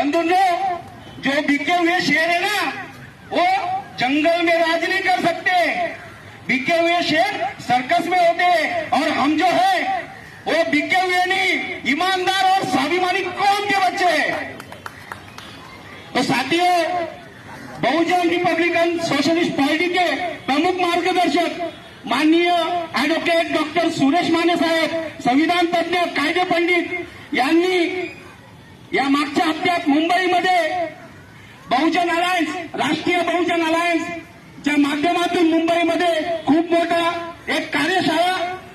बंधुओं, जो बिके हुए शेर है ना, वो जंगल में राज नहीं कर सकते। बिके हुए शेर सर्कस में होते हैं, और हम जो है वो बिके हुए नहीं, ईमानदार और स्वाभिमानी कौम के बच्चे हैं। तो साथियों, बहुजन रिपब्लिकन सोशलिस्ट पार्टी के प्रमुख मार्गदर्शक माननीय ऍडव्होकेट डॉक्टर सुरेश माने साहेब, संविधान तज्ञ, कायदे पंडित यांनी या मागच्या हप्त्यात मुंबईमध्ये बहुजन अलायन्स, राष्ट्रीय बहुजन अलायन्सच्या माध्यमातून मुंबईमध्ये खूप मोठा एक कार्यशाळा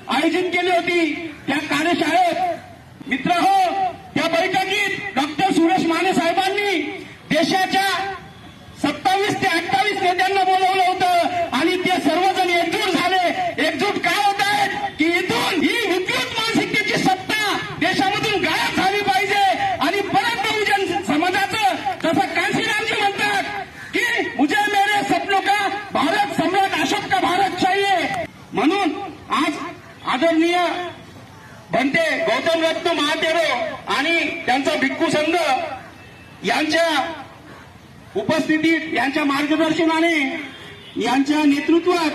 आयोजित केली होती। त्या कार्यशाळेत मित्रहो, त्या बैठकीत डॉक्टर सुरेश माने साहेबांनी देशाच्या 27 ते 28 नेत्यांना बोलवलं होतं आणि ते सर्वजण एकजूट झाले। एकजूट काय होत आहे की इथून ही विकृत मानसिकतेची सत्ता देशामधून गायब झाली पाहिजे आणि परत बहुजन समाजाचं, जसं कांशीरामजी म्हणतात की मुझे मेरे सपनों का भारत सम्राट अशोक का भारत चाहिए। म्हणून आज आदरणीय भंते गौतम रत्न महातेरो आणि त्यांचा भिक्खू संघ यांच्या उपस्थितीत, यांच्या मार्गदर्शनाने, यांच्या नेतृत्वात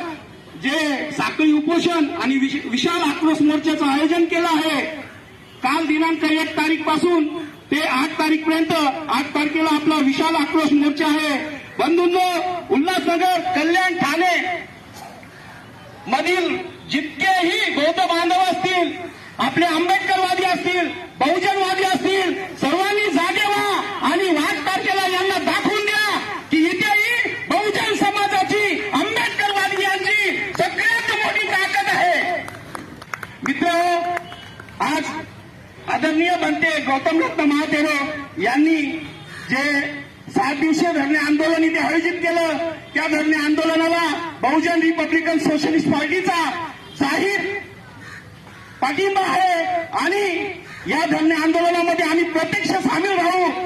जे साखळी उपोषण आणि विशाल आक्रोश मोर्चाचं आयोजन केलं आहे। काल दिनांक 1 तारीखपासून ते 8 तारीखपर्यंत, 8 तारखेला आपला विशाल आक्रोश मोर्चा आहे। बंधूंनो, उल्हासनगर, कल्याण, ठाणे मधील जितकेही बौद्ध बांधव असतील, आपले आंबेडकरवादी असतील, बहुजनवादी असतील, सर्वांनी जागे व्हा आणि 8 तारखेला यांना दाखवून द्या की इथेही बहुजन समाजाची, आंबेडकरवादी यांची सगळ्यात मोठी ताकद आहे। मित्रांनो, आज आदरणीय बनते गौतम रत्न महातेरो यांनी जे 7 दिवसीय धरणे आंदोलन इथे आयोजित केलं, त्या धरणे आंदोलनाला बहुजन रिपब्लिकन सोशलिस्ट पार्टीचा जाहीर पाठिंबा आहे आणि या धरणे आंदोलनामध्ये आम्ही प्रत्यक्ष सामील राहू।